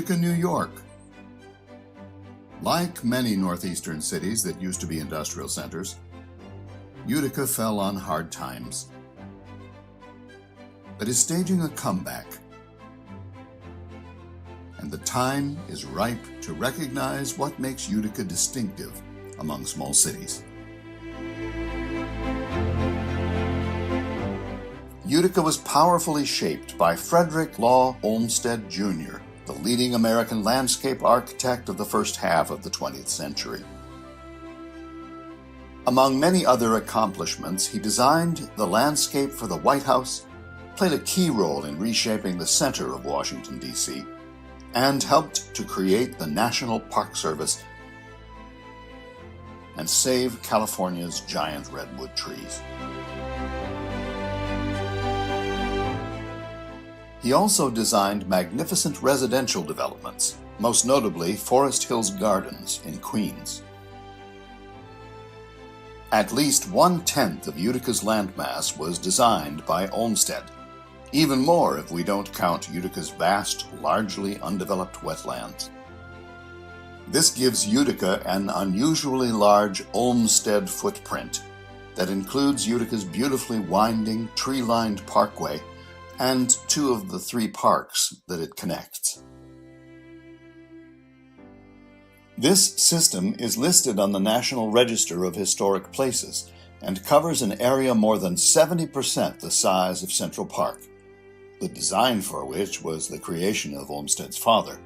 Utica, New York. Like many northeastern cities that used to be industrial centers, Utica fell on hard times, but is staging a comeback. And the time is ripe to recognize what makes Utica distinctive among small cities. Utica was powerfully shaped by Frederick Law Olmsted, Jr., the leading American landscape architect of the first half of the 20th century. Among many other accomplishments, he designed the landscape for the White House, played a key role in reshaping the center of Washington, D.C., and helped to create the National Park Service and save California's giant redwood trees. He also designed magnificent residential developments, most notably Forest Hills Gardens in Queens. At least 1/10 of Utica's landmass was designed by Olmsted, even more if we don't count Utica's vast, largely undeveloped wetlands. This gives Utica an unusually large Olmsted footprint that includes Utica's beautifully winding, tree-lined parkway and 2 of the 3 parks that it connects. This system is listed on the National Register of Historic Places and covers an area more than 70% the size of Central Park, the design for which was the creation of Olmsted's father.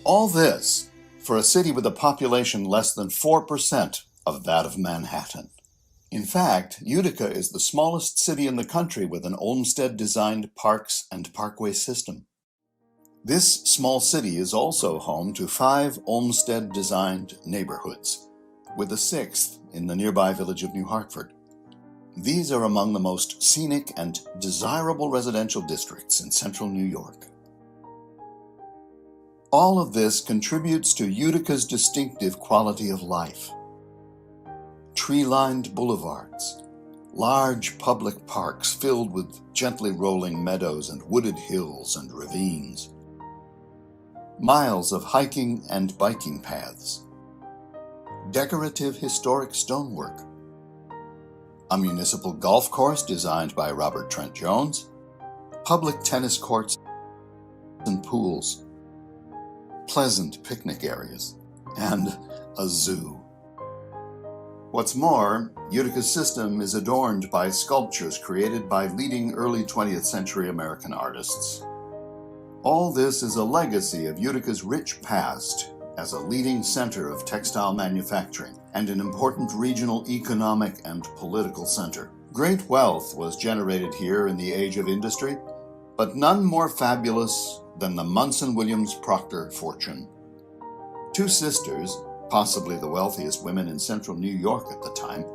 All this for a city with a population less than 4% of that of Manhattan. In fact, Utica is the smallest city in the country with an Olmsted-designed parks and parkway system. This small city is also home to 5 Olmsted-designed neighborhoods, with a 6th in the nearby village of New Hartford. These are among the most scenic and desirable residential districts in central New York. All of this contributes to Utica's distinctive quality of life. Tree-lined boulevards, large public parks filled with gently rolling meadows and wooded hills and ravines, miles of hiking and biking paths, decorative historic stonework, a municipal golf course designed by Robert Trent Jones, public tennis courts and pools, pleasant picnic areas, and a zoo. What's more, Utica's system is adorned by sculptures created by leading early 20th century American artists. All this is a legacy of Utica's rich past as a leading center of textile manufacturing and an important regional economic and political center. Great wealth was generated here in the age of industry, but none more fabulous than the Munson-Williams-Proctor fortune. 2 sisters, possibly the wealthiest women in central New York at the time,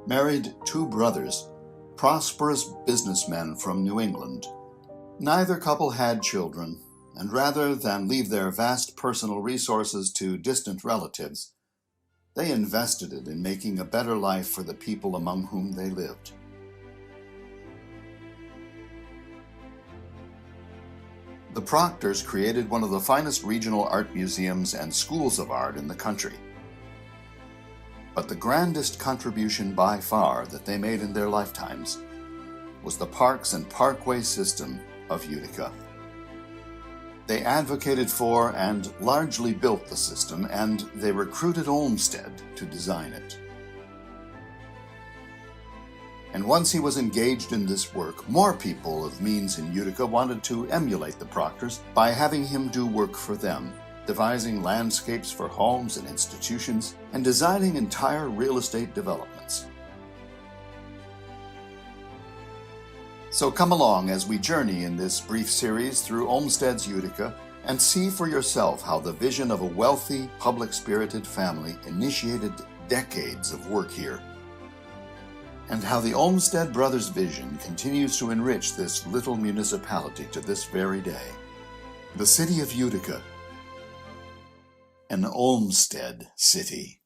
married 2 brothers, prosperous businessmen from New England. Neither couple had children, and rather than leave their vast personal resources to distant relatives, they invested it in making a better life for the people among whom they lived. The Proctors created one of the finest regional art museums and schools of art in the country. But the grandest contribution by far that they made in their lifetimes was the parks and parkway system of Utica. They advocated for and largely built the system, and they recruited Olmsted to design it. And once he was engaged in this work, more people of means in Utica wanted to emulate the Proctors by having him do work for them, devising landscapes for homes and institutions, and designing entire real estate developments. So come along as we journey in this brief series through Olmsted's Utica and see for yourself how the vision of a wealthy, public-spirited family initiated decades of work here, and how the Olmsted brothers' vision continues to enrich this little municipality to this very day. The city of Utica, an Olmsted city.